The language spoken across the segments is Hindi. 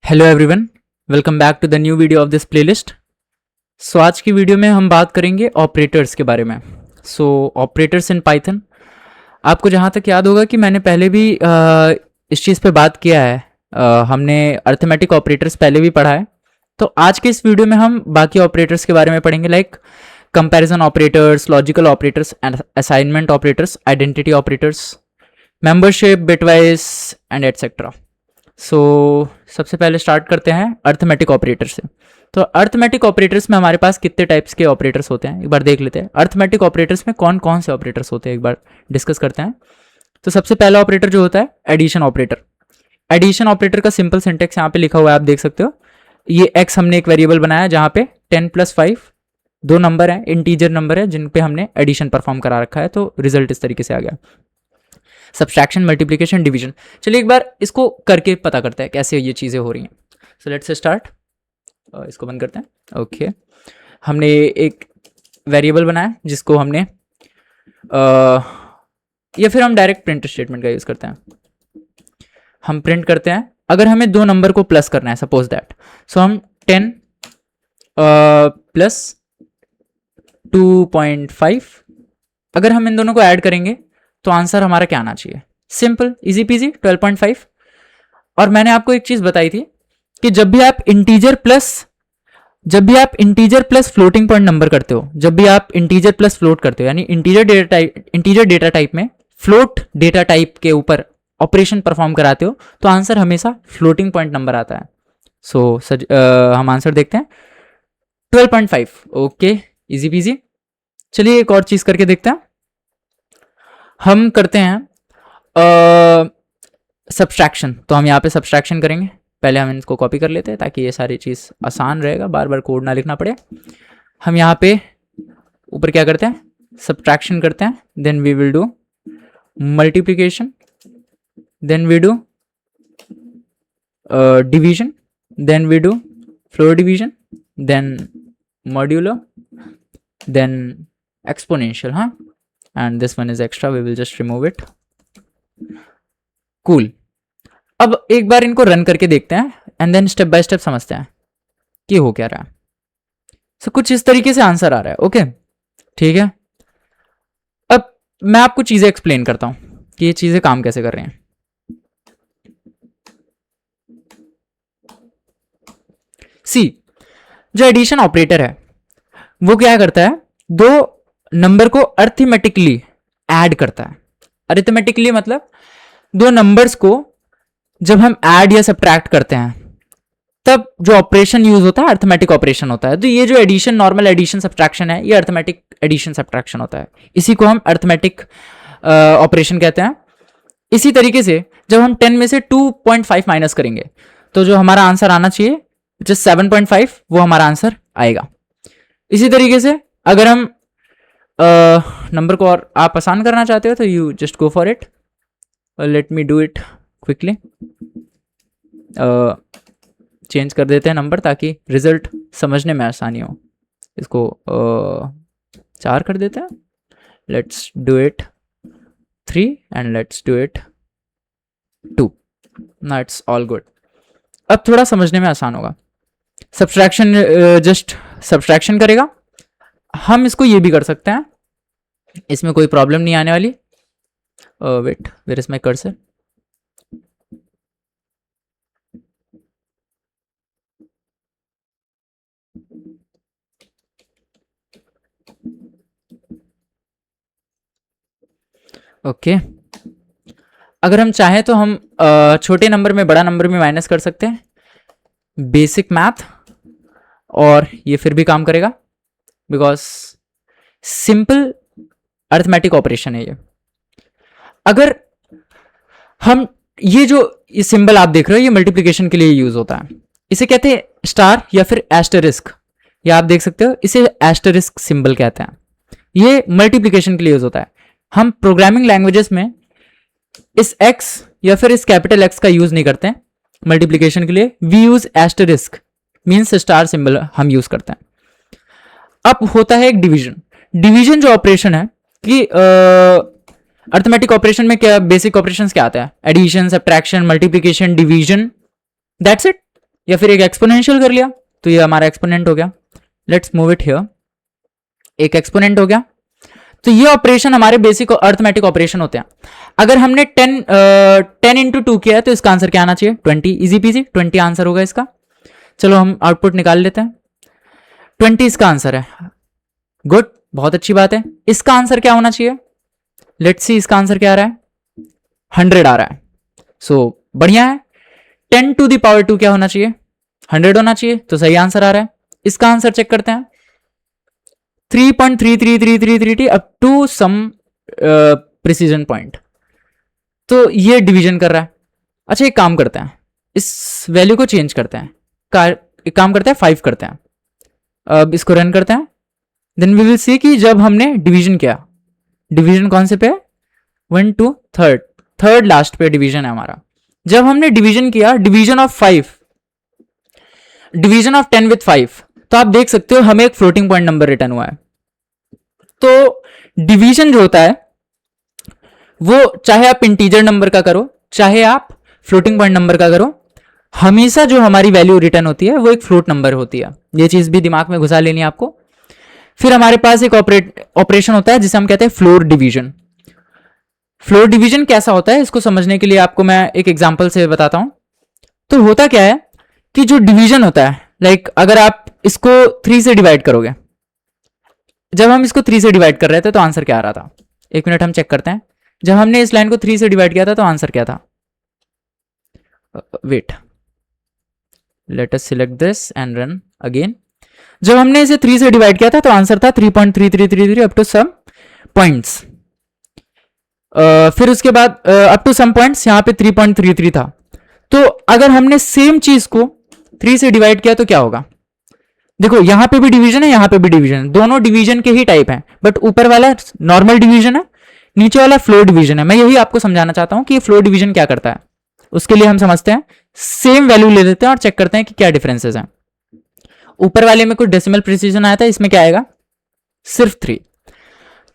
Hello everyone, welcome back to the new video of this playlist. So आज की वीडियो में हम बात करेंगे ऑपरेटर्स के बारे में। सो ऑपरेटर्स इन पाइथन, आपको जहाँ तक याद होगा कि मैंने पहले भी इस चीज़ पे बात किया है। हमने अर्थमेटिक ऑपरेटर्स पहले भी पढ़ा है। तो आज के इस वीडियो में हम बाकी ऑपरेटर्स के बारे में पढ़ेंगे, like comparison operators, logical operators, assignment operators, identity operators, membership, bitwise and etcetera. So सबसे पहले स्टार्ट करते हैं अर्थमेटिक ऑपरेटर से। तो अर्थमेटिक ऑपरेटर्स में हमारे पास कितने टाइप्स के ऑपरेटर्स होते हैं एक बार देख लेते हैं। अर्थमेटिक ऑपरेटर्स में कौन कौन से ऑपरेटर्स होते हैं एक बार डिस्कस करते हैं। तो सबसे पहला ऑपरेटर जो होता है एडिशन ऑपरेटर। एडिशन ऑपरेटर का सिंपल सिंटेक्स यहाँ पे लिखा हुआ है, आप देख सकते हो। ये एक्स हमने एक वेरिएबल बनाया जहाँ पे 10 + 5 दो नंबर है, इंटीजर नंबर है, जिन पे हमने एडिशन परफॉर्म करा रखा है। तो रिजल्ट इस तरीके से आ गया, सब्सट्रैक्शन, मल्टीप्लिकेशन, डिवीजन। चलिए एक बार इसको करके पता करते हैं कैसे ये चीज़ें हो रही हैं। So let's start. इसको बंद करते हैं। ओके, हमने एक वेरिएबल बनाया जिसको हमने या फिर हम डायरेक्ट प्रिंट स्टेटमेंट का यूज़ करते हैं। हम प्रिंट करते हैं अगर हमें दो नंबर को प्लस करना है, सपोज दैट। सो हम 10 + 2.5 अगर हम इन दोनों को ऐड करेंगे तो आंसर हमारा क्या आना चाहिए? Simple, easy PG, 12.5। और मैंने आपको एक चीज बताई थी कि जब भी आप integer plus floating point number करते हो, जब भी आप इंटीजर प्लस फ्लोट करते हो, यानी इंटीजर डेटा टाइप में फ्लोट डेटा टाइप के ऊपर ऑपरेशन परफॉर्म कराते हो, तो आंसर हमेशा फ्लोटिंग पॉइंट नंबर आता है। सो हम आंसर देखते हैं 12.5। Okay, easy PG. चलिए एक और चीज करके देखते हैं। हम करते हैं सब्सट्रैक्शन। तो हम यहाँ पे सब्सट्रैक्शन करेंगे। पहले हम इनको कॉपी कर लेते हैं ताकि ये सारी चीज़ आसान रहेगा, बार बार कोड ना लिखना पड़े। हम यहाँ पे ऊपर क्या करते हैं, सब्सट्रैक्शन करते हैं, then we will do multiplication, then we do division, then we do floor division, then modulo, then exponential. हाँ, and this one is extra, we will just remove it. Cool. अब एक बार इनको रन करके देखते हैं and then step by step समझते हैं कि हो क्या रहा है। So, कुछ इस तरीके से आंसर आ रहा है। ओके, ठीक है। अब मैं आपको चीजें एक्सप्लेन करता हूं कि ये चीजें काम कैसे कर रही हैं। सी, जो एडिशन ऑपरेटर है वो क्या करता है, दो नंबर को अर्थमेटिकली ऐड करता है। अर्थमेटिकली मतलब दो नंबर्स को जब हम ऐड या सब्ट्रैक्ट करते हैं तब जो ऑपरेशन यूज होता है अर्थमेटिक ऑपरेशन होता है। तो ये जो एडिशन, नॉर्मल एडिशन सब्ट्रैक्शन है, ये अर्थमेटिक एडिशन सब्ट्रैक्शन होता है। इसी को हम अर्थमेटिक ऑपरेशन कहते हैं। इसी तरीके से जब हम 10 में से 2.5 माइनस करेंगे तो जो हमारा आंसर आना चाहिए जो 7.5, वो हमारा आंसर आएगा। इसी तरीके से अगर हम नंबर को और आप आसान करना चाहते हो तो you just go for it. Let me do it quickly. Change कर देते हैं नंबर ताकि रिजल्ट समझने में आसानी हो। इसको 4 कर देते हैं। Let's do it 3 and let's do it 2। ना इट्स ऑल गुड। अब थोड़ा समझने में आसान होगा। सब्सट्रैक्शन जस्ट सब्सट्रैक्शन करेगा। हम इसको ये भी कर सकते हैं, इसमें कोई प्रॉब्लम नहीं आने वाली। Wait, where is my cursor? Okay, अगर हम चाहें तो हम छोटे नंबर में बड़ा नंबर में माइनस कर सकते हैं, बेसिक मैथ, और ये फिर भी काम करेगा बिकॉज सिंपल अर्थमेटिक ऑपरेशन है ये। अगर हम ये सिंबल आप देख रहे हो, ये मल्टीप्लिकेशन के लिए यूज होता है। इसे कहते हैं स्टार या फिर एस्टरिस्क। ये आप देख सकते हो, इसे एस्टरिस्क सिंबल कहते हैं। ये मल्टीप्लिकेशन के लिए यूज होता है। हम प्रोग्रामिंग लैंग्वेजेस में इस x या फिर इस कैपिटल X का यूज नहीं करते हैं मल्टीप्लिकेशन के लिए। We use asterisk, means star symbol हम यूज करते हैं। अब होता है एक डिवीजन। डिवीजन जो ऑपरेशन है कि अर्थमेटिक ऑपरेशन में क्या बेसिक ऑपरेशंस क्या आता है? Addition, subtraction, multiplication, division, that's it. या फिर एक एक्सपोनेंशियल कर लिया, तो ये हमारा एक्सपोनेंट हो गया। लेट्स मूव इट हियर, एक एक्सपोनेंट हो गया। तो ये ऑपरेशन हमारे बेसिक अर्थमेटिक ऑपरेशन होते हैं। अगर हमने 10 इंटू 2 किया है तो इसका आंसर क्या आना चाहिए? 20। इजी पीजी 20 आंसर होगा इसका। चलो हम आउटपुट निकाल लेते हैं। 20 इसका आंसर है। गुड, बहुत अच्छी बात है। इसका आंसर क्या होना चाहिए? लेट्स सी, इसका आंसर क्या आ रहा है? 100 आ रहा है। सो बढ़िया है। 10 टू द पावर 2 क्या होना चाहिए? 100 होना चाहिए, तो सही आंसर आ रहा है। इसका आंसर चेक करते हैं। 3.33333 up to some precision point. तो ये डिवीजन कर रहा है। अच्छा, एक काम करते हैं, इस वैल्यू को चेंज करते हैं। एक काम करते हैं, 5 करते हैं। अब इसको रन करते हैं। देन वी विल सी कि जब हमने डिवीजन किया, डिवीजन कौन से पे है? 1 टू थर्ड लास्ट पे डिवीजन है हमारा। जब हमने डिवीजन किया, डिवीजन ऑफ 10 विथ 5, तो आप देख सकते हो हमें एक फ्लोटिंग पॉइंट नंबर रिटर्न हुआ है। तो डिवीजन जो होता है वो चाहे आप इंटीजर नंबर का करो, चाहे आप फ्लोटिंग पॉइंट नंबर का करो, हमेशा जो हमारी वैल्यू रिटर्न होती है वो एक फ्लोट नंबर होती है। ये चीज भी दिमाग में घुसा लेनी है आपको। फिर हमारे पास एक ऑपरेशन होता है जिसे हम कहते हैं फ्लोर डिवीजन। फ्लोर डिवीजन कैसा होता है, इसको समझने के लिए आपको मैं एक एग्जांपल से बताता हूं। तो होता क्या है कि जो डिवीजन होता है, लाइक अगर आप इसको 3 से डिवाइड करोगे, जब हम इसको 3 से डिवाइड कर रहे थे तो आंसर क्या आ रहा था? एक मिनट हम चेक करते हैं। जब हमने इस लाइन को 3 से डिवाइड किया था तो आंसर क्या था? Wait, let us select this and run again. जब हमने इसे 3 से डिवाइड किया था तो आंसर था 3.3333 अप टू सम पॉइंट्स। फिर उसके बाद अप टू सम पॉइंट्स, यहां पे 3.33 था। तो अगर हमने सेम चीज को 3 से डिवाइड किया तो क्या होगा? देखो, यहां पे भी डिवीजन है, यहां पे भी डिवीजन है, दोनों डिवीजन के ही टाइप हैं, बट ऊपर वाला नॉर्मल डिवीजन है, नीचे वाला फ्लो डिवीजन है। मैं यही आपको समझाना चाहता हूं कि ये फ्लो डिवीजन क्या करता है। उसके लिए हम समझते हैं, सेम वैल्यू ले लेते हैं और चेक करते हैं कि क्या डिफरेंसेस हैं। ऊपर वाले में कुछ डेसिमल प्रिसीजन आया था, इसमें क्या आएगा? सिर्फ 3।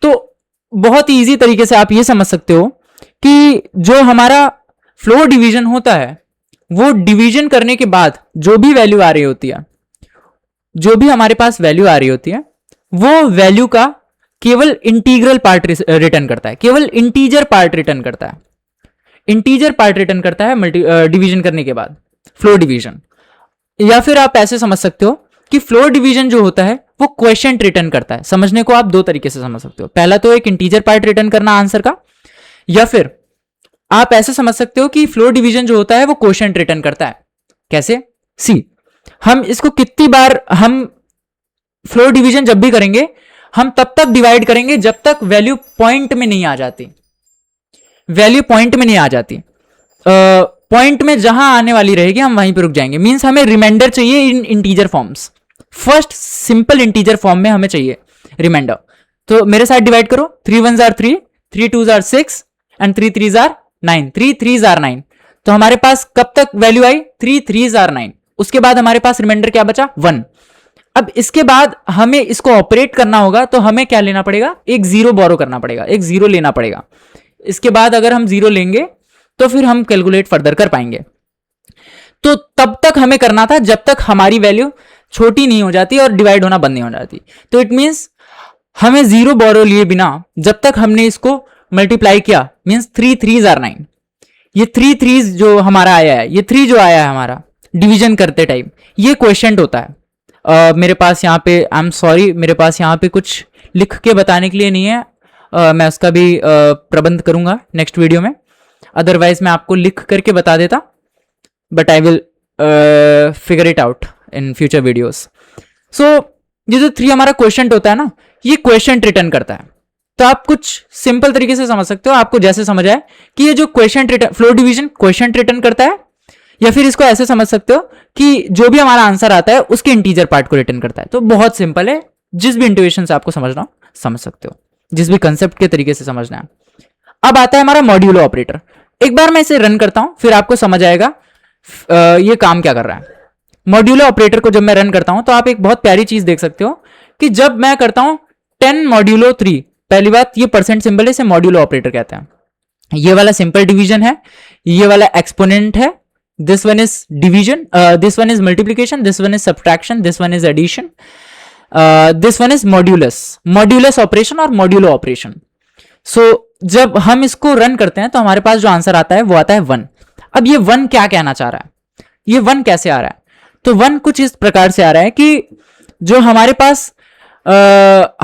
तो बहुत इजी तरीके से आप ये समझ सकते हो कि जो हमारा फ्लो डिवीजन होता है वो डिवीजन करने के बाद जो भी वैल्यू आ रही होती है, जो भी हमारे पास वैल्यू आ रही होती है, वो वैल्यू का केवल इंटीग्रल पार्ट रिटर्न करता है, केवल इंटीजर पार्ट रिटर्न करता है। इंटीजर पार्ट रिटर्न करता है डिवीजन करने के बाद, फ्लो डिवीजन। या फिर आप ऐसे समझ सकते हो कि फ्लो डिवीजन जो होता है वो क्वोशिएंट रिटर्न करता है। समझने को आप 2 तरीके से समझ सकते हो। पहला तो एक इंटीजर पार्ट रिटर्न करना आंसर का, या फिर आप ऐसे समझ सकते हो कि फ्लो डिवीजन जो होता है वो क्वोशिएंट रिटर्न करता है। कैसे? सी, हम इसको कितनी बार, हम फ्लो डिवीजन जब भी करेंगे हम तब तक डिवाइड करेंगे जब तक वैल्यू पॉइंट में नहीं आ जाती। वैल्यू पॉइंट में नहीं आ जाती, पॉइंट में जहां आने वाली रहेगी हम वहीं पे रुक जाएंगे। मींस हमें रिमाइंडर चाहिए in integer forms. First simple integer form में हमें चाहिए रिमाइंडर। तो मेरे साथ डिवाइड करो, 3 1s are 3, 3 2s are 6 and 3 3s are 9, 3 3s are 9। तो हमारे पास कब तक वैल्यू आई? 3 3s are 9। उसके बाद हमारे पास रिमाइंडर क्या बचा? 1। अब इसके बाद हमें इसको ऑपरेट करना होगा तो हमें क्या लेना पड़ेगा? एक 0 बोरो करना पड़ेगा, एक 0 लेना पड़ेगा। इसके बाद अगर हम 0 लेंगे तो फिर हम कैलकुलेट फर्दर कर पाएंगे। तो तब तक हमें करना था जब तक हमारी वैल्यू छोटी नहीं हो जाती और डिवाइड होना बंद नहीं हो जाती। तो इट मींस हमें 0 बोरो लिए बिना जब तक हमने इसको मल्टीप्लाई किया, मींस 3 3s are 9। ये 3 3s जो हमारा आया है, ये 3 जो आया है हमारा डिवीजन करते टाइम, ये क्वोशिएंट होता है। मेरे पास यहाँ पे, आई एम सॉरी, मेरे पास यहाँ पे कुछ लिख के बताने के लिए नहीं है। मैं उसका भी प्रबंध करूंगा नेक्स्ट वीडियो में, अदरवाइज मैं आपको लिख करके बता देता, but I will figure it out in future videos. So ये जो 3 हमारा क्वोशिएंट होता है ना, ये क्वोशिएंट रिटर्न करता है। तो आप कुछ सिंपल तरीके से समझ सकते हो, आपको जैसे समझ आए कि ये जो quotient return, flow division quotient return करता है, या फिर इसको ऐसे समझ सकते हो कि जो भी हमारा आंसर आता है उसके इंटीजर पार्ट को रिटर्न करता है। तो बहुत सिंपल है, जिस भी इंट्यूएशन से आपको समझना हो समझ सकते हो, जिस भी कंसेप्ट के तरीके से समझना है। अब आता है हमारा मॉड्यूलो ऑपरेटर। एक बार मैं इसे रन करता हूं, फिर आपको समझ आएगा ये काम क्या कर रहा है। मॉड्यूलो ऑपरेटर को जब मैं रन करता हूं तो आप एक बहुत प्यारी चीज देख सकते हो कि जब मैं करता हूं 10 मॉड्यूलो 3, पहली बात ये परसेंट सिंबल है, इसे मॉड्यूलो ऑपरेटर कहते हैं। ये वाला सिंपल डिवीजन है, ये वाला एक्सपोनेंट है, this one is division, this one is multiplication, this one is subtraction, this one is addition, this one is modulus operation और मॉड्यूलो ऑपरेशन. सो जब हम इसको रन करते हैं तो हमारे पास जो आंसर आता है वो आता है 1. अब ये 1 क्या कहना चाह रहा है, ये 1 कैसे आ रहा है? तो 1 कुछ इस प्रकार से आ रहा है कि जो हमारे पास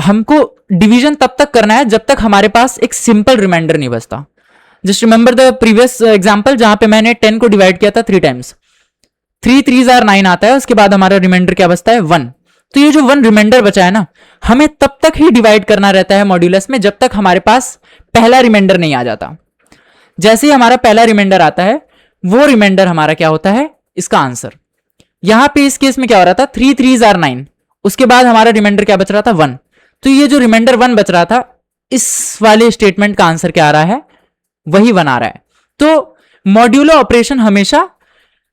हमको डिवीजन तब तक करना है जब तक हमारे पास एक सिंपल रिमाइंडर नहीं बचता. Just remember the previous example जहां पे मैंने 10 को डिवाइड किया था 3 टाइम्स. 3 3s are 9 आता है, उसके बाद हमारा रिमाइंडर क्या बचता है 1. तो ये जो 1 रिमाइंडर बचा है ना, हमें तब तक ही डिवाइड करना रहता है मॉड्यूलस में जब तक हमारे पास पहला रिमाइंडर नहीं आ जाता. जैसे ही हमारा पहला रिमाइंडर आता है वो रिमाइंडर हमारा क्या होता है, इसका आंसर. यहां पे इस केस में क्या हो रहा था, 3 3s are 9, उसके बाद हमारा रिमाइंडर क्या बच रहा था 1. तो ये जो रिमाइंडर 1 बच रहा था, इस वाले स्टेटमेंट का आंसर क्या आ रहा है, वही 1 आ रहा है. तो मॉड्यूलो ऑपरेशन हमेशा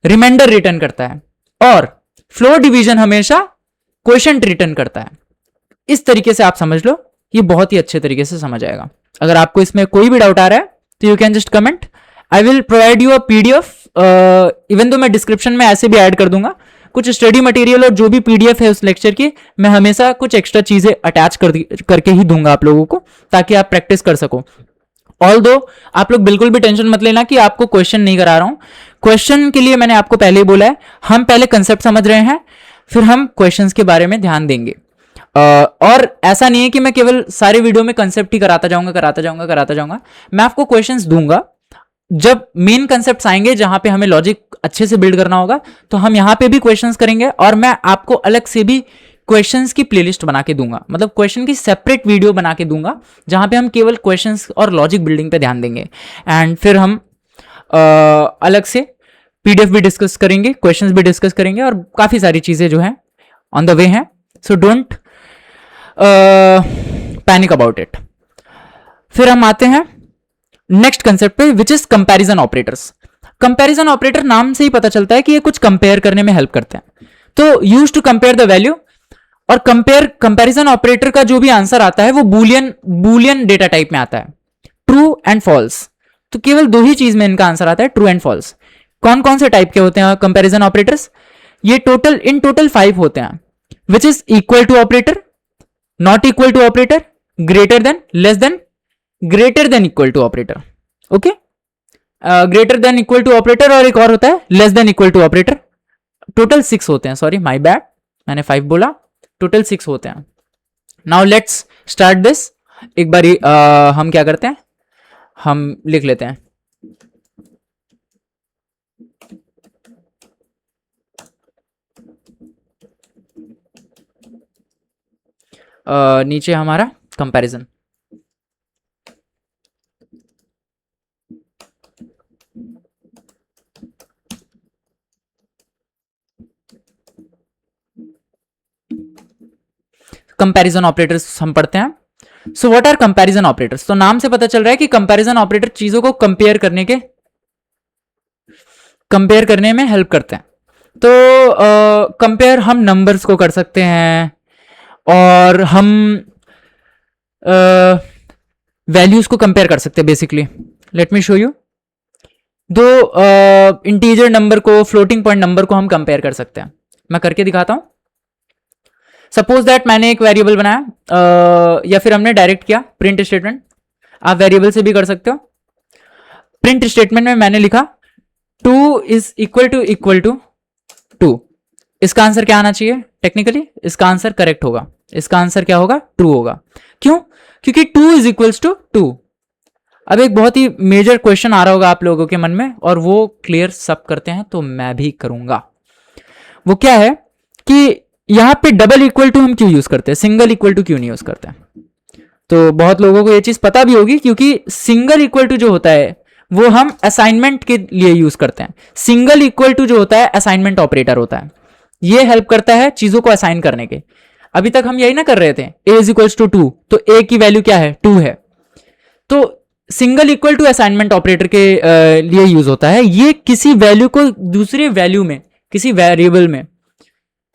रिमाइंडर रिटर्न करता है और फ्लोर डिवीजन हमेशा क्वोशिएंट रिटर्न करता है. इस तरीके से आप समझ लो, ये बहुत ही अच्छे तरीके से समझ आएगा. अगर आपको इसमें कोई भी डाउट आ रहा है तो you can just comment. I will provide you a PDF, even तो मैं डिस्क्रिप्शन में ऐसे भी ऐड कर दूंगा कुछ स्टडी मटेरियल, और जो भी पीडीएफ है उस लेक्चर की मैं हमेशा कुछ एक्स्ट्रा चीजें अटैच करके ही दूंगा आप लोगों को, ताकि आप प्रैक्टिस कर सको. ऑल्दो आप लोग बिल्कुल भी टेंशन मत लेना कि आपको क्वेश्चन नहीं करा रहा हूं. क्वेश्चन के लिए मैंने आपको पहले ही बोला है, हम पहले कंसेप्ट समझ रहे हैं, फिर हम क्वेश्चंस के बारे में ध्यान देंगे. और ऐसा नहीं है कि मैं केवल सारे वीडियो में कंसेप्ट ही कराता जाऊंगा. मैं आपको क्वेश्चंस दूंगा. जब मेन कंसेप्ट्स आएंगे जहां पे हमें लॉजिक अच्छे से बिल्ड करना होगा तो हम यहां पे भी क्वेश्चंस करेंगे, और मैं आपको अलग से भी क्वेश्चंस की प्लेलिस्ट बना के दूंगा, मतलब क्वेश्चन की सेपरेट वीडियो बना के दूंगा जहां पे हम केवल क्वेश्चंस और लॉजिक बिल्डिंग पे ध्यान देंगे. एंड फिर हम अलग से पीडीएफ भी डिस्कस करेंगे, क्वेश्चंस भी डिस्कस करेंगे, और काफी सारी चीजें जो हैं ऑन द वे हैं. So don't panic about it. फिर हम आते हैं नेक्स्ट कंसेप्ट पे, which is comparison operators. Comparison operator नाम से ही पता चलता है कि ये कुछ कंपेयर करने में हेल्प करते हैं. तो use to compare the value, और कंपैरिजन ऑपरेटर का जो भी आंसर आता है वो बूलियन डेटा टाइप में आता है, ट्रू एंड फॉल्स. तो केवल 2 ही चीज में इनका आंसर आता है, ट्रू एंड फॉल्स. कौन कौन से टाइप के होते हैं कंपैरिजन ऑपरेटर्स? ये इन टोटल 5 होते हैं, which is equal to operator, not equal to operator, greater than, less than, greater than equal to operator. Okay, greater than equal to operator, और एक और होता है less than equal to operator. Total 6 होते हैं, सॉरी माय बैड, मैंने 5 बोला, टोटल 6 होते हैं. Now let's start this. एक बार हम क्या करते हैं, हम लिख लेते हैं. नीचे हमारा कंपैरिजन. कंपैरिजन ऑपरेटर्स हम पढ़ते हैं. So what are comparison operators? तो नाम से पता चल रहा है कि कंपैरिजन ऑपरेटर चीजों को कंपेयर करने में हेल्प करते हैं. तो कंपेयर हम नंबर्स को कर सकते हैं, और हम वैल्यूज को कंपेयर कर सकते हैं. Basically let me show you. 2 integer number को, फ्लोटिंग पॉइंट नंबर को हम कंपेयर कर सकते हैं. मैं करके दिखाता हूं. सपोज दैट मैंने एक वेरिएबल बनाया, या फिर हमने डायरेक्ट किया प्रिंट स्टेटमेंट. आप वेरिएबल से भी कर सकते हो. प्रिंट स्टेटमेंट में मैंने लिखा 2 इज इक्वल टू 2. इसका आंसर क्या आना चाहिए? टेक्निकली इसका आंसर करेक्ट होगा. इसका आंसर क्या होगा? ट्रू होगा. क्यों? क्योंकि 2 इज इक्वल्स टू 2. अब एक बहुत ही मेजर क्वेश्चन आ रहा होगा आप लोगों के मन में, और वो क्लियर सब करते हैं तो मैं भी करूंगा. वो क्या है कि यहां पे डबल इक्वल टू हम क्यों यूज करते हैं, सिंगल इक्वल टू क्यों नहीं यूज करते हैं? तो बहुत लोगों को ये चीज पता भी होगी, क्योंकि सिंगल इक्वल टू जो होता है वो हम असाइनमेंट के लिए यूज करते हैं. सिंगल इक्वल टू जो होता है असाइनमेंट ऑपरेटर होता है. ये हेल्प करता है चीजों को असाइन करने के. अभी तक हम यही ना कर रहे थे, a इज इक्वल टू 2, तो a की वैल्यू क्या है? 2 है. तो single equal to assignment operator के लिए यूज होता है. ये किसी वैल्यू को दूसरे वैल्यू में, किसी वेरिएबल में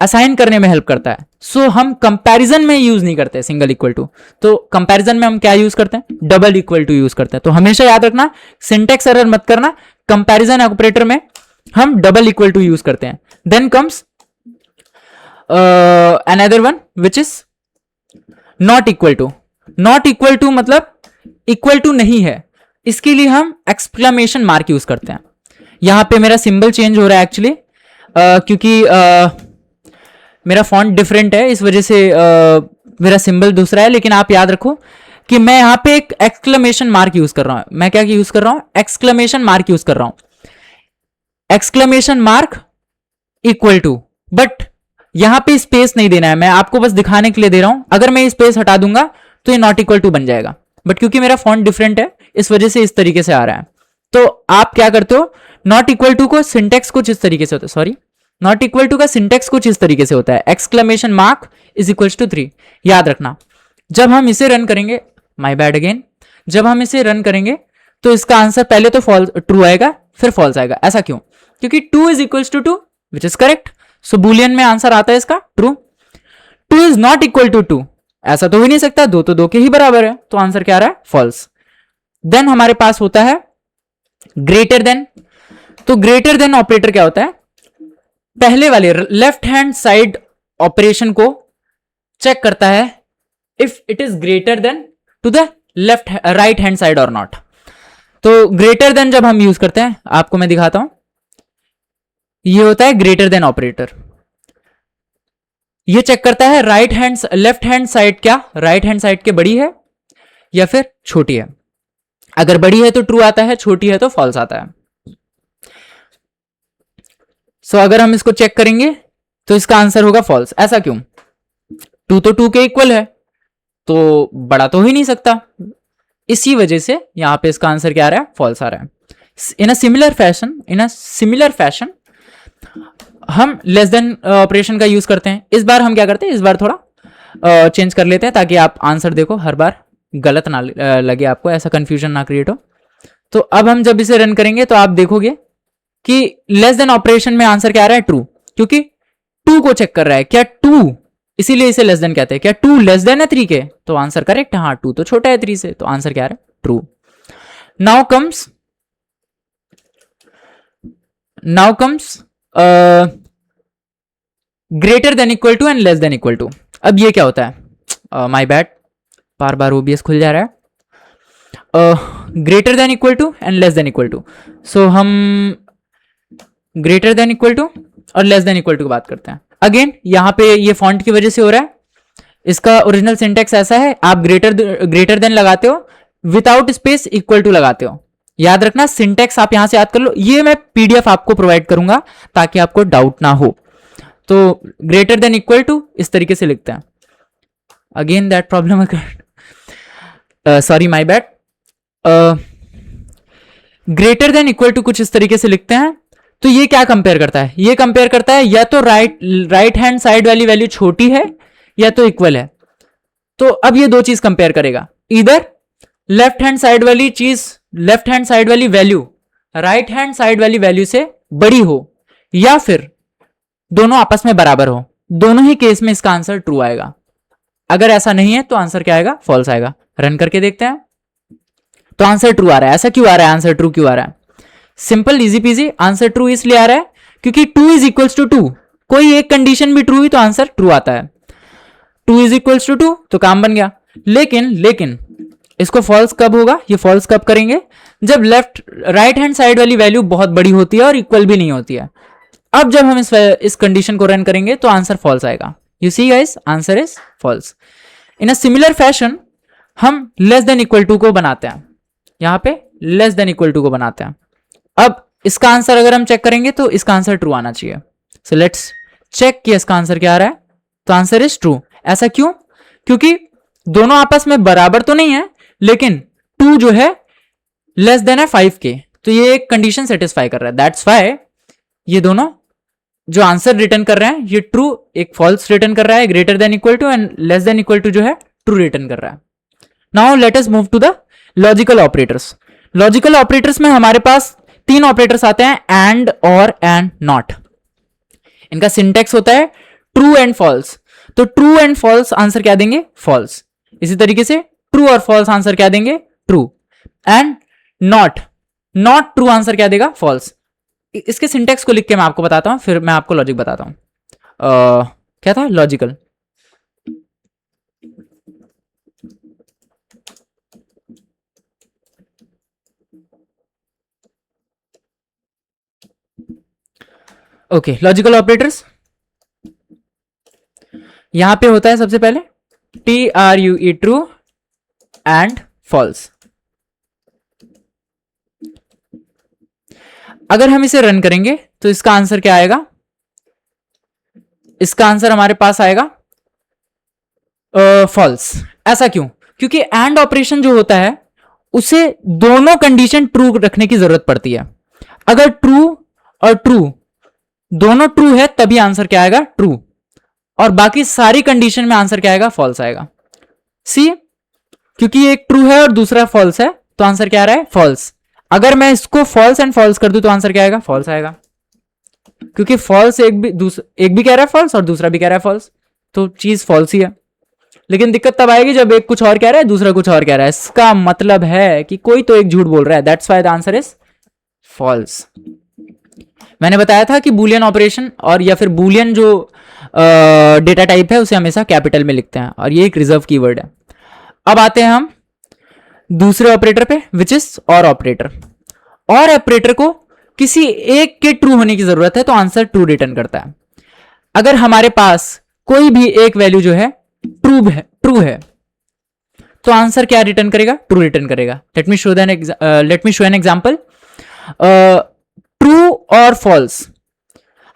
असाइन करने में हेल्प करता है. सो हम कंपैरिजन में यूज नहीं करते सिंगल इक्वल टू. तो कंपैरिजन में हम क्या यूज करते हैं? डबल इक्वल टू यूज करते हैं. तो हमेशा याद रखना, सिंटेक्स एरर मत करना. कंपैरिजन ऑपरेटर में हम डबल इक्वल टू यूज करते हैं। Then comes another one which is not equal to. Not equal to मतलब इक्वल टू नहीं है, इसके लिए हम एक्सक्लेमेशन मार्क यूज करते हैं। यहां पे मेरा सिंबल चेंज हो रहा है एक्चुअली, क्योंकि मेरा फॉन्ट डिफरेंट है, इस वजह से मेरा सिंबल दूसरा है। लेकिन आप याद रखो कि मैं यहां पे एक एक्सक्लेमेशन मार्क यूज कर रहा हूं। मैं क्या यूज कर रहा हूं? एक्सक्लेमेशन मार्क यूज कर रहा हूं। Exclamation mark equal to, but यहां पे स्पेस नहीं देना है, मैं आपको बस दिखाने के लिए दे रहा हूं। अगर मैं स्पेस हटा दूंगा तो ये नॉट इक्वल टू बन जाएगा, बट क्योंकि मेरा फॉन्ट डिफरेंट है इस वजह से इस तरीके से आ रहा है। तो आप क्या करते हो, नॉट इक्वल टू को सिंटेक्स कुछ इस तरीके से होता है, सॉरी, नॉट इक्वल टू का सिंटेक्स कुछ इस तरीके से होता है, exclamation mark is equal to 3। याद रखना, जब हम इसे रन करेंगे, माय बैड अगेन, जब हम इसे रन करेंगे तो इसका आंसर पहले तो फॉल्स ट्रू आएगा फिर फॉल्स आएगा। ऐसा क्यों? क्योंकि 2 is equal to 2 which is correct. So Boolean में आंसर आता है इसका true. 2 is not equal to 2, ऐसा तो हो ही नहीं सकता, 2 तो 2 के ही बराबर है, तो आंसर क्या आ रहा है? फॉल्स। देन हमारे पास होता है ग्रेटर देन। तो ग्रेटर देन ऑपरेटर क्या होता है? पहले वाले लेफ्ट हैंड साइड ऑपरेशन को चेक करता है if it is greater than to the left right hand side और नॉट। तो ग्रेटर देन जब हम यूज करते हैं, आपको मैं दिखाता हूं, ये होता है ग्रेटर देन ऑपरेटर। ये चेक करता है right hand left hand side क्या राइट हैंड साइड के बड़ी है या फिर छोटी है। अगर बड़ी है तो ट्रू आता है, छोटी है तो फॉल्स आता है। सो अगर हम इसको चेक करेंगे तो इसका आंसर होगा फॉल्स। ऐसा क्यों? 2 तो 2 के इक्वल है, तो बड़ा तो हो ही नहीं सकता, इसी वजह से यहां पे इसका आंसर क्या आ रहा है? फॉल्स आ रहा है। इन अ सिमिलर फैशन हम लेस देन ऑपरेशन का यूज करते हैं। इस बार हम क्या करते हैं, इस बार थोड़ा चेंज कर लेते हैं ताकि आप आंसर देखो, हर बार गलत ना लगे आपको, ऐसा कंफ्यूजन ना क्रिएट हो। तो अब हम जब इसे रन करेंगे तो आप देखोगे कि लेस देन ऑपरेशन में आंसर क्या आ रहा है? ट्रू, क्योंकि 2 को चेक कर रहा है। क्या 2, इसीलिए इसे लेस देन कहते हैं। क्या 2 लेस देन है 3 के? तो आंसर करेक्ट है, हाँ 2 तो छोटा है 3 से, तो आंसर क्या आ रहा है? True. Now comes greater than equal to and less than equal to. अब ये क्या होता है? माय बैड, बार बार ओबीएस खुल जा रहा है। Greater than equal to and less than equal to. So हम ग्रेटर देन इक्वल टू और लेस देन इक्वल टू की बात करते हैं। अगेन यहां पे ये फॉन्ट की वजह से हो रहा है। इसका ओरिजिनल सिंटेक्स ऐसा है, आप ग्रेटर देन लगाते हो, विदाउट स्पेस इक्वल टू लगाते हो। याद रखना, सिंटेक्स आप यहां से याद कर लो, ये मैं पीडीएफ आपको प्रोवाइड करूंगा ताकि आपको डाउट ना हो। तो ग्रेटर देन इक्वल टू इस तरीके से लिखते हैं। Again that problem, sorry my bad. Greater than equal to कुछ इस तरीके से लिखते हैं। तो ये क्या कंपेयर करता है? ये कंपेयर करता है या तो राइट हैंड साइड वाली वैल्यू छोटी है या तो इक्वल है। तो अब ये दो चीज कंपेयर करेगा, इधर लेफ्ट हैंड साइड वाली चीज, लेफ्ट हैंड साइड वाली वैल्यू राइट हैंड साइड वाली वैल्यू से बड़ी हो या फिर दोनों आपस में बराबर हो। दोनों ही केस में इसका आंसर ट्रू आएगा। अगर ऐसा नहीं है तो आंसर क्या आएगा? फॉल्स आएगा। रन करके देखते हैं। तो आंसर ट्रू आ रहा है। ऐसा क्यों आ रहा है? आंसर ट्रू क्यों आ रहा है? Simple, easy PG. Answer true इसलिए आ रहा है क्योंकि 2 इज इक्वल्स टू 2, कोई एक कंडीशन भी ट्रू हुई तो आंसर ट्रू आता है। 2 इज इक्वल्स टू 2 तो काम बन गया। लेकिन इसको फॉल्स कब होगा? ये फॉल्स कब करेंगे? जब राइट हैंड साइड वाली वैल्यू बहुत बड़ी होती है और इक्वल भी नहीं होती है। अब जब हम इस कंडीशन को रन करेंगे तो आंसर फॉल्स आएगा। You see guys, answer is false. In a similar fashion हम लेस देन इक्वल टू को बनाते हैं। यहां पे लेस देन इक्वल टू को बनाते हैं। अब इसका आंसर अगर हम चेक करेंगे तो इसका आंसर ट्रू आना चाहिए। सो लेट्स चेक कि इसका आंसर क्या आ रहा है। तो आंसर इज ट्रू। ऐसा क्यों? क्योंकि दोनों आपस में बराबर तो नहीं है, लेकिन 2 जो है लेस देन है 5 के, तो ये एक कंडीशन सेटिस्फाई कर रहा है। दैट्स व्हाई ये दोनों जो आंसर रिटर्न कर रहे हैं ये ट्रू, एक फॉल्स रिटर्न कर रहा है। Greater than equal to and less than equal to जो है ट्रू रिटर्न कर रहा है। Now let us move to the logical operators. Logical operators में हमारे पास 3 ऑपरेटर्स आते हैं, एंड, और, एंड, नॉट। इनका सिंटेक्स होता है ट्रू एंड फॉल्स। तो ट्रू एंड फॉल्स आंसर क्या देंगे? फॉल्स। इसी तरीके से ट्रू और फॉल्स आंसर क्या देंगे? True. And not true answer क्या देगा? फॉल्स। इसके सिंटेक्स को लिख के मैं आपको बताता हूँ, फिर मैं आपको लॉजिक बताता हूँ। क्या था? लॉजिकल। ओके, लॉजिकल ऑपरेटर्स यहां पे होता है सबसे पहले TRUE, ट्रू एंड फॉल्स। अगर हम इसे रन करेंगे तो इसका आंसर क्या आएगा? इसका आंसर हमारे पास आएगा फॉल्स। ऐसा क्यों? क्योंकि एंड ऑपरेशन जो होता है उसे दोनों कंडीशन ट्रू रखने की जरूरत पड़ती है। अगर ट्रू और ट्रू दोनों ट्रू है तभी आंसर क्या आएगा? ट्रू। और बाकी सारी कंडीशन में आंसर क्या आएगा? फॉल्स आएगा। सी, क्योंकि एक ट्रू है और दूसरा फॉल्स है तो आंसर क्या आ रहा है? फॉल्स। अगर मैं इसको फॉल्स एंड फॉल्स कर दूं तो आंसर क्या आएगा? फॉल्स आएगा, क्योंकि फॉल्स एक भी कह रहा है फॉल्स और दूसरा भी कह रहा है फॉल्स, तो चीज फॉल्स ही है। लेकिन दिक्कत तब आएगी जब एक कुछ और कह रहा है दूसरा कुछ और कह रहा है, इसका मतलब है कि कोई तो एक झूठ बोल रहा है। That's why the answer is false. मैंने बताया था कि बूलियन ऑपरेशन और या फिर बूलियन जो डेटा टाइप है उसे हमेशा कैपिटल में लिखते हैं और ये एक रिजर्व कीवर्ड है। अब आते हैं हम दूसरे ऑपरेटर पे, विच इज और ऑपरेटर। और ऑपरेटर को किसी एक के ट्रू होने की जरूरत है तो आंसर ट्रू रिटर्न करता है। अगर हमारे पास कोई भी एक वैल्यू जो है ट्रू है तो आंसर क्या रिटर्न करेगा? ट्रू रिटर्न करेगा। Let me show an example. True और फॉल्स,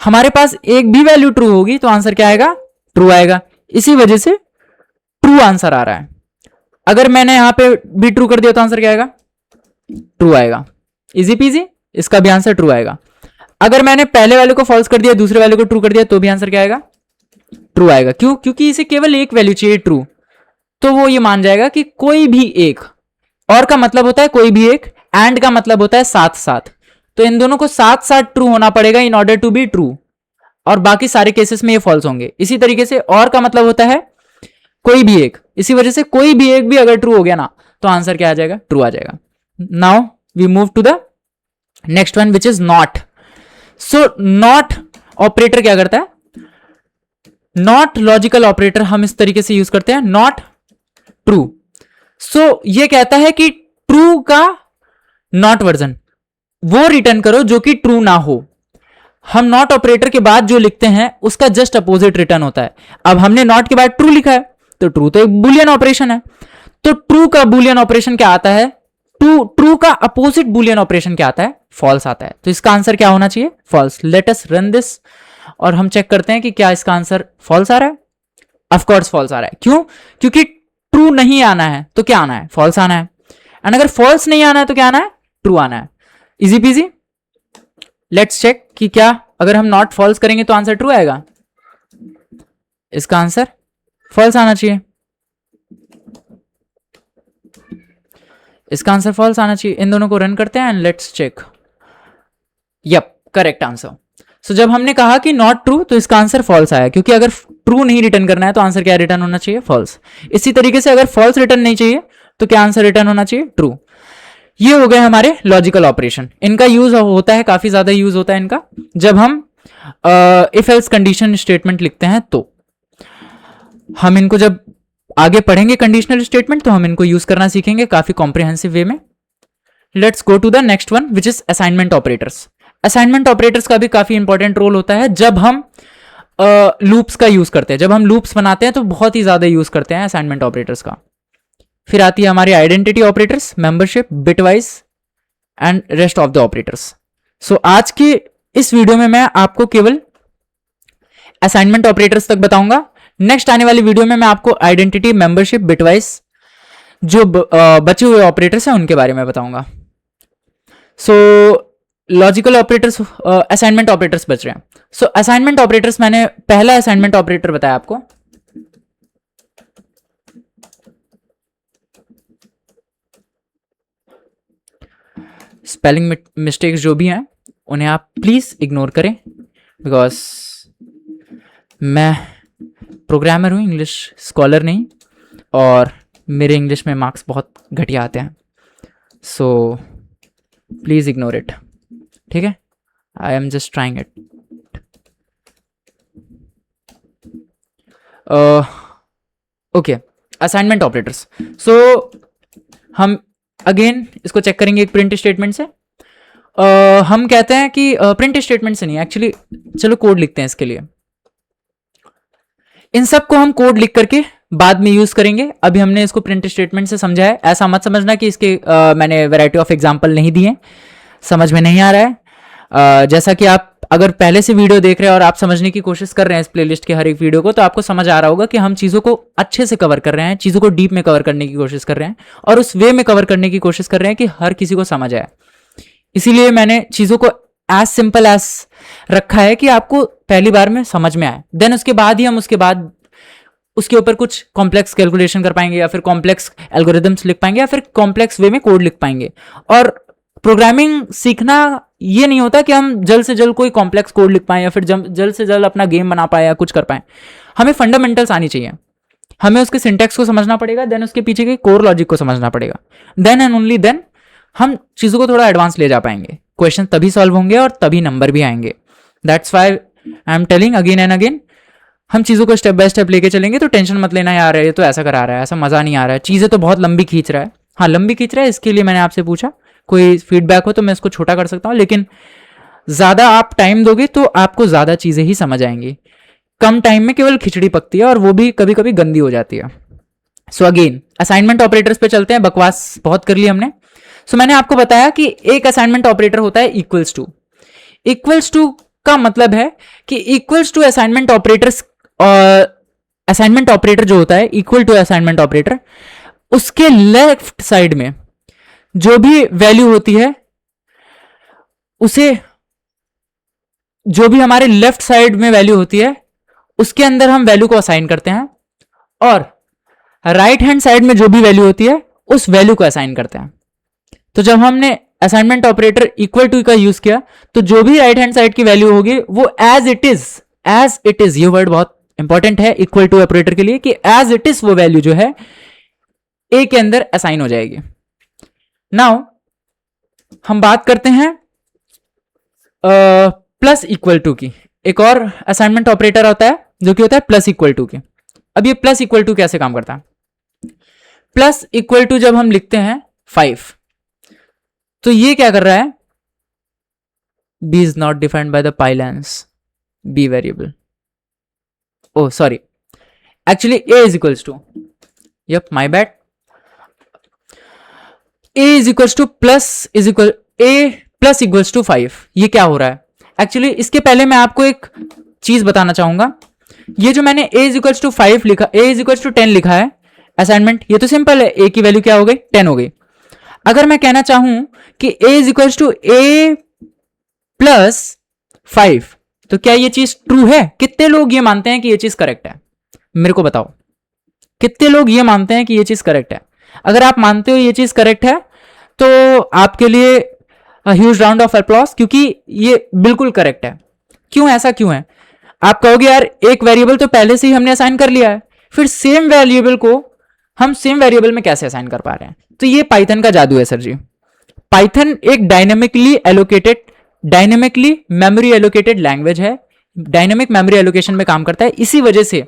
हमारे पास एक भी वैल्यू ट्रू होगी तो आंसर क्या आएगा? ट्रू आएगा। इसी वजह से ट्रू आंसर आ रहा है। अगर मैंने यहां पे भी ट्रू कर दिया तो आंसर क्या आएगा? ट्रू आएगा। इजी पीजी, इसका भी आंसर ट्रू आएगा। अगर मैंने पहले वाले को फॉल्स कर दिया दूसरे वाले को ट्रू कर दिया तो भी आंसर क्या आएगा? ट्रू आएगा। क्यों? क्योंकि इसे केवल एक वैल्यू चाहिए ट्रू, तो वो ये मान जाएगा कि कोई भी एक। और का मतलब होता है कोई भी एक, एंड का मतलब होता है साथ साथ, तो इन दोनों को साथ साथ ट्रू होना पड़ेगा in order to be true, और बाकी सारे केसेस में ये फॉल्स होंगे। इसी तरीके से और का मतलब होता है कोई भी एक, इसी वजह से कोई भी एक भी अगर ट्रू हो गया ना तो आंसर क्या आ जाएगा? ट्रू आ जाएगा। Now we move to the next one which is not. So not operator क्या करता है? नॉट लॉजिकल ऑपरेटर हम इस तरीके से यूज करते हैं, नॉट ट्रू। सो ये कहता है कि ट्रू का नॉट वर्जन वो रिटर्न करो जो कि ट्रू ना हो। हम नॉट ऑपरेटर के बाद जो लिखते हैं उसका जस्ट अपोजिट रिटर्न होता है। अब हमने नॉट के बाद ट्रू लिखा है तो ट्रू तो एक बुलियन ऑपरेशन है, तो ट्रू का बुलियन ऑपरेशन क्या आता है? ट्रू का अपोजिट बुलियन ऑपरेशन क्या आता है? फॉल्स आता है। तो इसका आंसर क्या होना चाहिए? False. Let us run this और हम चेक करते हैं कि क्या इसका आंसर फॉल्स आ रहा है। ऑफ कोर्स फॉल्स आ रहा है। क्यों? क्योंकि ट्रू नहीं आना है तो क्या आना है? फॉल्स आना है। एंड अगर फॉल्स नहीं आना है तो क्या आना है? ट्रू आना है। Easy PG. लेट्स चेक कि क्या अगर हम नॉट फॉल्स करेंगे तो आंसर ट्रू आएगा? इसका आंसर फॉल्स आना चाहिए। इसका आंसर फॉल्स आना चाहिए। इन दोनों को रन करते हैं and let's check. Yup, correct answer. So जब हमने कहा कि नॉट ट्रू तो इसका आंसर फॉल्स आया, क्योंकि अगर ट्रू नहीं रिटर्न करना है तो आंसर क्या रिटर्न होना चाहिए? फॉल्स। इसी तरीके से अगर फॉल्स रिटर्न नहीं चाहिए तो क्या आंसर रिटर्न होना चाहिए? ट्रू। ये हो गए हमारे लॉजिकल ऑपरेशन। इनका यूज होता है, काफी ज्यादा यूज होता है इनका, जब हम इफ एल्स कंडीशन स्टेटमेंट लिखते हैं तो हम इनको जब आगे पढ़ेंगे कंडीशनल स्टेटमेंट तो हम इनको यूज करना सीखेंगे काफी कॉम्प्रिहेंसिव वे में। Let's go to the next one which is assignment operators. Assignment operators का भी काफी इंपॉर्टेंट रोल होता है जब हम लूप्स का यूज करते हैं। जब हम लूप्स बनाते हैं तो बहुत ही ज्यादा यूज करते हैं असाइनमेंट ऑपरेटर्स का। फिर आती है हमारी identity operators, membership, bitwise and rest of the operators. So आज की इस वीडियो में मैं आपको केवल असाइनमेंट ऑपरेटर्स तक बताऊंगा। नेक्स्ट आने वाली वीडियो में मैं आपको आइडेंटिटी, मेंबरशिप, बिटवाइज जो बचे हुए ऑपरेटर्स हैं उनके बारे में बताऊंगा। सो लॉजिकल ऑपरेटर्स, असाइनमेंट ऑपरेटर्स बच रहे हैं। सो असाइनमेंट ऑपरेटर्स, मैंने पहला असाइनमेंट ऑपरेटर बताया आपको, स्पेलिंग मिस्टेक्स जो भी हैं उन्हें आप प्लीज इग्नोर करें, बिकॉज मैं प्रोग्रामर हूं, इंग्लिश स्कॉलर नहीं, और मेरे इंग्लिश में मार्क्स बहुत घटिया आते हैं। सो प्लीज इग्नोर इट, ठीक है? I am just trying it. Okay, assignment operators. So हम अगेन इसको चेक करेंगे एक प्रिंट स्टेटमेंट से। हम कहते हैं कि प्रिंट स्टेटमेंट से नहीं, एक्चुअली चलो कोड लिखते हैं इसके लिए। इन सब को हम कोड लिख करके बाद में यूज करेंगे। अभी हमने इसको प्रिंट स्टेटमेंट से समझा है, ऐसा मत समझना कि इसके मैंने वैरायटी ऑफ एग्जांपल नहीं दिए, समझ में नहीं आ रहा है। जैसा कि आप अगर पहले से वीडियो देख रहे हैं और आप समझने की कोशिश कर रहे हैं इस प्लेलिस्ट के हर एक वीडियो को, तो आपको समझ आ रहा होगा कि हम चीज़ों को अच्छे से कवर कर रहे हैं, चीज़ों को डीप में कवर करने की कोशिश कर रहे हैं और उस वे में कवर करने की कोशिश कर रहे हैं कि हर किसी को समझ आए। इसीलिए मैंने चीज़ों को एज सिंपल एज रखा है कि आपको पहली बार में समझ में आए। देन उसके बाद ही हम उसके ऊपर कुछ कॉम्प्लेक्स कैलकुलेशन कर पाएंगे या फिर कॉम्प्लेक्स एल्गोरिदम्स लिख पाएंगे या फिर कॉम्प्लेक्स वे में कोड लिख पाएंगे। और प्रोग्रामिंग सीखना ये नहीं होता कि हम जल्द से जल्द कोई कॉम्प्लेक्स कोड लिख पाएं या फिर जल्द से जल्द अपना गेम बना पाए या कुछ कर पाएं। हमें फंडामेंटल्स आनी चाहिए, हमें उसके सिंटैक्स को समझना पड़ेगा, देन उसके पीछे के कोर लॉजिक को समझना पड़ेगा। देन एंड ओनली देन हम चीज़ों को थोड़ा एडवांस ले जा पाएंगे, क्वेश्चन तभी सॉल्व होंगे और तभी नंबर भी आएंगे। That's why I am telling again and again, हम चीज़ों को स्टेप बाय स्टेप लेके चलेंगे तो टेंशन मत लेना यार ये तो ऐसा करा रहा है, ऐसा मज़ा नहीं आ रहा है, चीज़ें तो बहुत लंबी खींच रहा है। हाँ लंबी खींच रहा है, इसके लिए मैंने आपसे पूछा, कोई फीडबैक हो तो मैं इसको छोटा कर सकता हूँ, लेकिन ज़्यादा आप टाइम दोगे तो आपको ज़्यादा चीज़ें ही समझ आएंगी। कम टाइम में केवल खिचड़ी पकती है और वो भी कभी कभी गंदी हो जाती है। सो अगेन असाइनमेंट ऑपरेटर्स पे चलते हैं, बकवास बहुत कर ली हमने। सो मैंने आपको बताया कि एक असाइनमेंट ऑपरेटर होता है इक्वल्स टू। इक्वल्स टू का मतलब है कि equals to assignment operators, assignment operator जो होता है इक्वल टू असाइनमेंट ऑपरेटर, उसके लेफ्ट साइड में जो भी वैल्यू होती है उसे, जो भी हमारे लेफ्ट साइड में वैल्यू होती है उसके अंदर हम वैल्यू को असाइन करते हैं और राइट हैंड साइड में जो भी वैल्यू होती है उस वैल्यू को असाइन करते हैं। तो जब हमने असाइनमेंट ऑपरेटर इक्वल टू का यूज किया तो जो भी राइट हैंड साइड की वैल्यू होगी वो एज इट इज, ये वर्ड बहुत इंपॉर्टेंट है इक्वल टू ऑपरेटर के लिए, कि एज इट इज वो वैल्यू जो है ए के अंदर असाइन हो जाएगी। नाउ हम बात करते हैं प्लस इक्वल टू की। एक और असाइनमेंट ऑपरेटर होता है जो कि होता है प्लस इक्वल टू की। अब ये प्लस इक्वल टू कैसे काम करता है? प्लस इक्वल टू जब हम लिखते हैं 5, तो ये क्या कर रहा है, b is not defined by the Pylance b variable, oh sorry, actually a is equals to, yep my bad, a is equals to plus is equal a plus equals to 5। ये क्या हो रहा है? एक्चुअली इसके पहले मैं आपको एक चीज बताना चाहूंगा। ये जो मैंने a is equals to 5 लिखा, a is equals to 10 लिखा है असाइनमेंट, ये तो सिंपल है, a की वैल्यू क्या हो गई, 10 हो गई। अगर मैं कहना चाहूं कि a is equals to a plus 5, तो क्या ये चीज ट्रू है? कितने लोग ये मानते हैं कि ये चीज करेक्ट है? मेरे को बताओ, कितने लोग ये मानते हैं कि ये चीज करेक्ट है? अगर आप मानते हो ये चीज करेक्ट है तो आपके लिए ह्यूज राउंड ऑफ अप्लॉज, क्योंकि ये बिल्कुल करेक्ट है। क्यों, ऐसा क्यों है? आप कहोगे यार एक वेरिएबल तो पहले से ही हमने असाइन कर लिया है, फिर सेम वेरिएबल को हम सेम वेरिएबल में कैसे असाइन कर पा रहे हैं? तो ये पाइथन का जादू है सर जी। पाइथन एक डायनेमिकली मेमोरी एलोकेटेड लैंग्वेज है, डायनेमिक मेमोरी एलोकेशन में काम करता है। इसी वजह से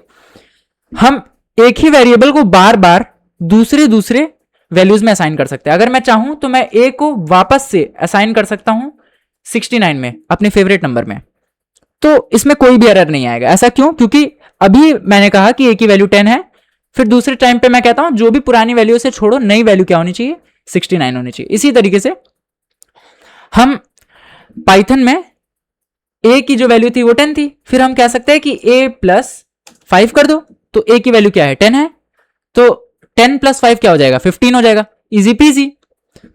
हम एक ही वेरिएबल को बार बार दूसरे वैल्यूज में असाइन कर सकते हैं। अगर मैं चाहूं तो मैं a को वापस से असाइन कर सकता हूं 69 में, अपने फेवरेट नंबर में, तो इसमें कोई भी एरर नहीं आएगा। ऐसा क्यों? क्योंकि अभी मैंने कहा कि a की वैल्यू 10 है, फिर दूसरे टाइम पे मैं कहता हूं जो भी पुरानी वैल्यू से छोड़ो, नई वैल्यू क्या होनी चाहिए, 69 होनी चाहिए। इसी तरीके से हम पाइथन में a की जो वैल्यू थी वो 10 थी, फिर हम कह सकते हैं कि a प्लस 5 कर दो, तो a की वैल्यू क्या है, 10 है, तो 10 प्लस 5 क्या हो जाएगा, 15 हो जाएगा, इजी पीजी।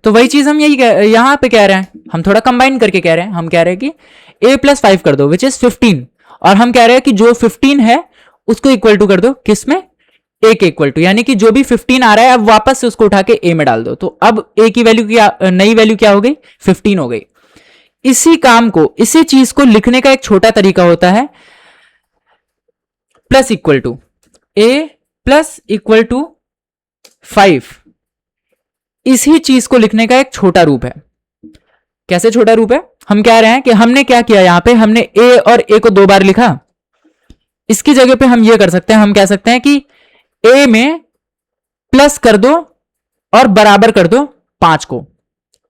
तो वही चीज हम यहां पे कह रहे हैं, हम थोड़ा कंबाइन करके कह रहे हैं। हम कह रहे हैं कि a प्लस 5 कर दो विच इज 15, और हम कह रहे हैं कि जो 15 है उसको इक्वल टू कर दो, किसमें, a के इक्वल टू, यानी कि जो भी 15 आ रहा है अब वापस से उसको उठा के a में डाल दो, तो अब a की वैल्यू क्या, नई वैल्यू क्या हो गई, 15 हो गई। इसी काम को, इसी चीज को लिखने का एक छोटा तरीका होता है plus equal to, a plus equal to 5, इसी चीज को लिखने का एक छोटा रूप है। कैसे छोटा रूप है? हम कह रहे हैं कि हमने क्या किया, यहां पे हमने ए और ए को 2 बार लिखा। इसकी जगह पे हम ये कर सकते हैं, हम कह सकते हैं कि ए में प्लस कर दो और बराबर कर दो 5 को।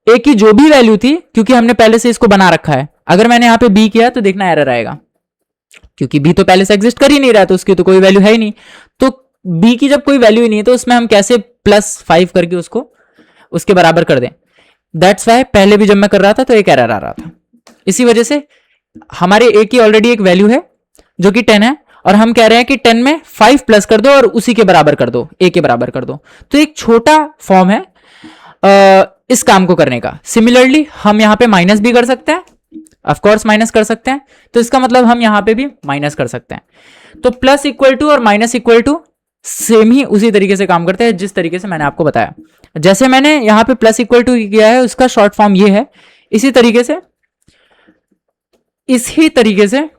ए की जो भी वैल्यू थी, क्योंकि हमने पहले से इसको बना रखा है, अगर मैंने यहां पे बी किया तो देखना एरर आएगा, क्योंकि बी तो पहले से एग्जिस्ट कर ही नहीं रहा, तो उसकी तो कोई वैल्यू है ही नहीं। तो बी की जब कोई वैल्यू ही नहीं है तो उसमें हम कैसे +5 करके उसको उसके बराबर कर दें? दैट्स वाई पहले भी जब मैं कर रहा था तो एक एरर आ रहा था। इसी वजह से हमारे ए की ऑलरेडी एक वैल्यू है जो कि 10 है, और हम कह रहे हैं कि 10 में 5 प्लस कर दो और उसी के बराबर कर दो, ए के बराबर कर दो। तो एक छोटा फॉर्म है इस काम को करने का। सिमिलरली हम यहां पे माइनस भी कर सकते हैं, ऑफ कोर्स माइनस कर सकते हैं, तो इसका मतलब हम यहां पे भी माइनस कर सकते हैं। तो प्लस इक्वल टू और माइनस इक्वल टू सेम ही उसी तरीके से काम करते हैं जिस तरीके से मैंने आपको बताया। जैसे मैंने यहां पे प्लस इक्वल टू किया है, उसका शॉर्ट फॉर्म ये है। इसी तरीके से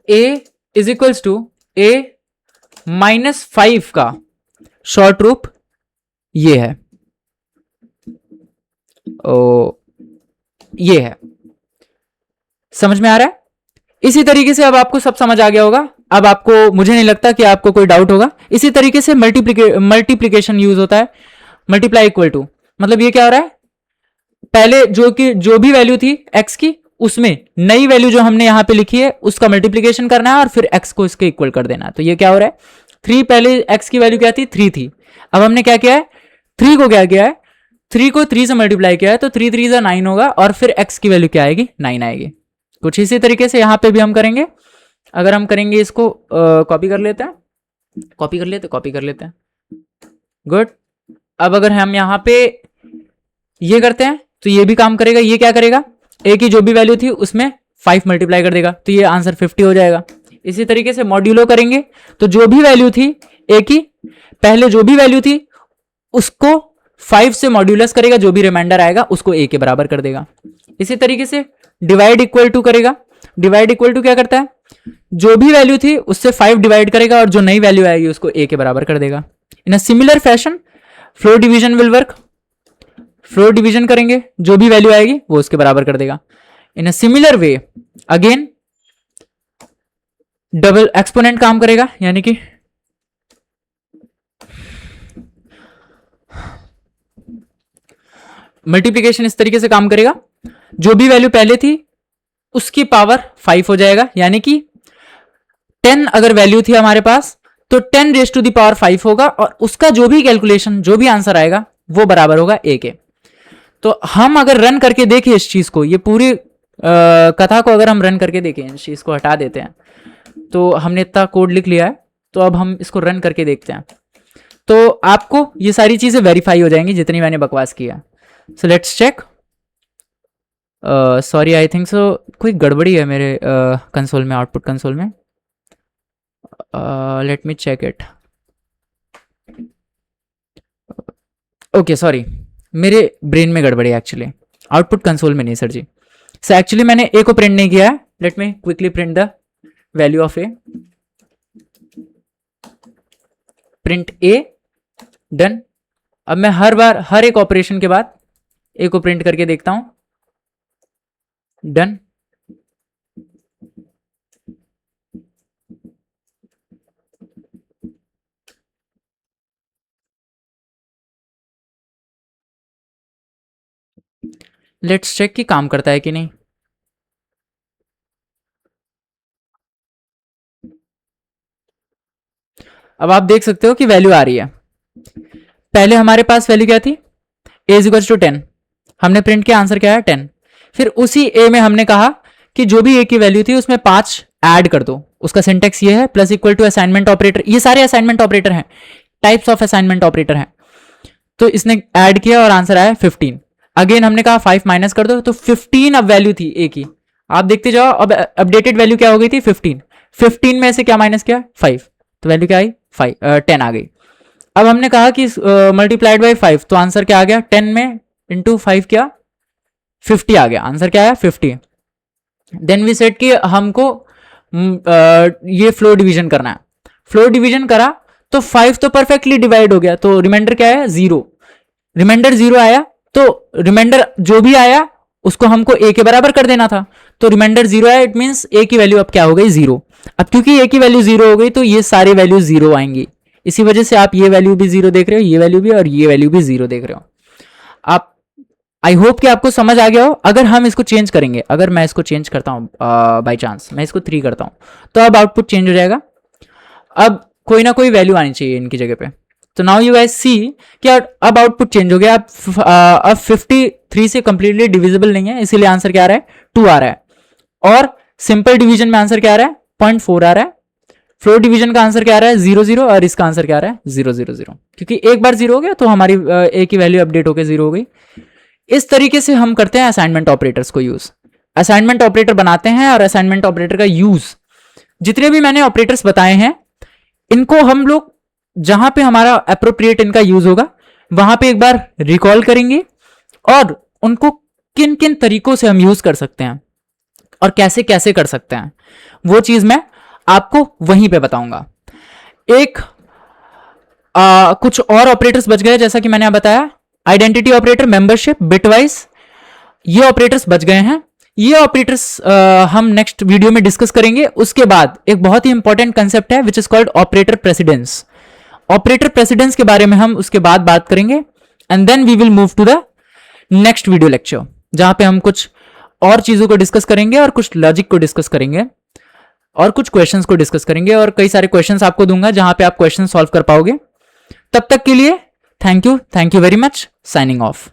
a is equals to a -5 का शॉर्ट रूप ये है, ये है। समझ में आ रहा है? इसी तरीके से अब आपको सब समझ आ गया होगा। अब आपको, मुझे नहीं लगता कि आपको कोई डाउट होगा। इसी तरीके से मल्टीप्लीकेशन यूज होता है। मल्टीप्लाई इक्वल टू मतलब ये क्या हो रहा है, पहले जो भी वैल्यू थी x की, उसमें नई वैल्यू जो हमने यहां पे लिखी है उसका मल्टीप्लीकेशन करना है और फिर x को इसके इक्वल कर देना है। तो ये क्या हो रहा है, 3, पहले x की वैल्यू क्या थी, 3 थी। अब हमने क्या किया है, 3 को क्या किया है, 3 को 3 से मल्टीप्लाई किया है, तो 3 3 जा 9 होगा और फिर x की वैल्यू क्या आएगी, 9 आएगी। कुछ इसी तरीके से यहां पे भी हम करेंगे। अगर हम करेंगे इसको कॉपी कर लेते हैं, गुड। अब अगर हम यहां पे ये करते हैं तो ये भी काम करेगा। ये क्या करेगा, a की जो भी वैल्यू थी उसमें 5 मल्टीप्लाई कर देगा, तो ये आंसर 50 हो जाएगा। इसी तरीके से मॉड्यूलो करेंगे तो जो भी वैल्यू थी a की, पहले जो भी वैल्यू थी उसको 5 से मॉड्यूलस करेगा, जो भी रिमाइंडर आएगा उसको a के बराबर कर देगा। इसी तरीके से डिवाइड इक्वल टू करेगा। डिवाइड इक्वल टू क्या करता है, जो भी वैल्यू थी उससे 5 डिवाइड करेगा और जो नई वैल्यू आएगी उसको a के बराबर कर देगा। In a similar fashion floor division will work. Floor division करेंगे, जो भी वैल्यू आएगी वो उसके बराबर कर देगा। In a similar way again double exponent काम करेगा, यानी कि मल्टीप्लिकेशन इस तरीके से काम करेगा, जो भी वैल्यू पहले थी उसकी पावर 5 हो जाएगा, यानी कि 10 अगर वैल्यू थी हमारे पास तो 10 रेज टू द पावर 5 होगा और उसका जो भी कैलकुलेशन, जो भी आंसर आएगा वो बराबर होगा a के। तो हम अगर रन करके देखें इस चीज को, ये पूरी कथा को अगर हम रन करके देखें, इस चीज को हटा देते हैं, तो हमने इतना कोड लिख लिया है, तो अब हम इसको रन करके देखते हैं तो आपको ये सारी चीजें वेरीफाई हो जाएंगी जितनी मैंने बकवास किया। So let's check. Sorry, I think so कोई गड़बड़ी है मेरे कंसोल में, आउटपुट कंसोल में। Let me check it. Okay, sorry, मेरे ब्रेन में गड़बड़ी है एक्चुअली, आउटपुट कंसोल में नहीं सर जी। सो एक्चुअली मैंने ए को प्रिंट नहीं किया है। Let me quickly print the value of A. Print A, done. अब मैं हर एक ऑपरेशन के बाद ए को प्रिंट करके देखता हूं, डन। लेट्स चेक कि काम करता है कि नहीं। अब आप देख सकते हो कि वैल्यू आ रही है। पहले हमारे पास वैल्यू क्या थी, a इज टू 10, हमने प्रिंट किया, आंसर क्या है 10। फिर उसी a में हमने कहा कि जो भी a की वैल्यू थी उसमें 5 ऐड कर दो। उसका सिंटेक्स ये है, plus equal to assignment operator. ये सारे असाइनमेंट ऑपरेटर हैं, टाइप्स ऑफ असाइनमेंट ऑपरेटर हैं। तो इसने ऐड किया और आंसर आया 15। अगेन हमने कहा 5 माइनस कर दो, तो 15 अब वैल्यू थी a की। आप देखते जाओ, अब अपडेटेड वैल्यू क्या हो गई थी, 15। 15 में से क्या माइनस किया, 5, तो वैल्यू क्या आई, 10 आ गई। अब हमने कहा कि मल्टीप्लाइड बाई 5, तो आंसर क्या आ गया, 10 में इंटू 5 क्या, 50 आ गया। आंसर क्या आया, 50। देन वी सेड कि हमको ये फ्लोर डिवीजन करना है। फ्लोर डिवीजन करा तो 5 तो परफेक्टली डिवाइड हो गया, तो रिमाइंडर क्या है, 0। रिमाइंडर 0 आया तो रिमाइंडर जो भी आया उसको हमको a के बराबर कर देना था, तो रिमाइंडर 0 आया, इट मींस a की वैल्यू अब क्या हो गई 0। अब क्योंकि a की वैल्यू 0 हो गई तो ये सारे वैल्यू 0 आएंगी, इसी वजह से आप ये वैल्यू भी 0 देख रहे हो, ये वैल्यू भी और ये वैल्यू भी 0 देख रहे हो आप। आई होप कि आपको समझ आ गया हो। अगर हम इसको चेंज करेंगे, अगर मैं इसको चेंज करता हूँ बाई चांस मैं इसको 3 करता हूँ, तो अब आउटपुट चेंज हो जाएगा। अब कोई ना कोई वैल्यू आनी चाहिए इनकी जगह पे। तो नाउ यू गाइस सी कि अब आउटपुट चेंज हो गया। अब 53 से कंप्लीटली डिविजिबल नहीं है, इसीलिए आंसर क्या आ रहा है 2 आ रहा है। और सिंपल डिवीजन में आंसर क्या आ रहा है 0.4 आ रहा है। फ्लोर डिवीजन का आंसर क्या आ रहा है 0 0, और इसका आंसर क्या आ रहा है 0 0 0, क्योंकि एक बार 0 हो गया तो हमारी a की वैल्यू अपडेट होकर 0 हो गई। इस तरीके से हम करते हैं असाइनमेंट ऑपरेटर्स को यूज। असाइनमेंट ऑपरेटर बनाते हैं और असाइनमेंट ऑपरेटर का यूज, जितने भी मैंने ऑपरेटर्स बताए हैं इनको हम लोग जहां पे हमारा एप्रोप्रिएट इनका यूज होगा वहां पे एक बार रिकॉल करेंगे और उनको किन किन तरीकों से हम यूज कर सकते हैं और कैसे कैसे कर सकते हैं वो चीज मैं आपको वहीं पे बताऊंगा। एक कुछ और ऑपरेटर्स बच गए, जैसा कि मैंने बताया आइडेंटिटी ऑपरेटर, मेंबरशिप, बिटवाइज, ये ऑपरेटर्स बच गए हैं। ये ऑपरेटर्स हम नेक्स्ट वीडियो में डिस्कस करेंगे। उसके बाद एक बहुत ही इंपॉर्टेंट कंसेप्ट है which is called operator precedence. Operator precedence के बारे में हम उसके बाद बात करेंगे and then we will move to the next video lecture, जहां पे हम कुछ और चीजों को डिस्कस करेंगे और कुछ लॉजिक को डिस्कस करेंगे और कुछ क्वेश्चंस को डिस्कस करेंगे और कई सारे क्वेश्चंस आपको दूंगा जहां पे आप क्वेश्चन सॉल्व कर पाओगे। तब तक के लिए thank you very much, signing off.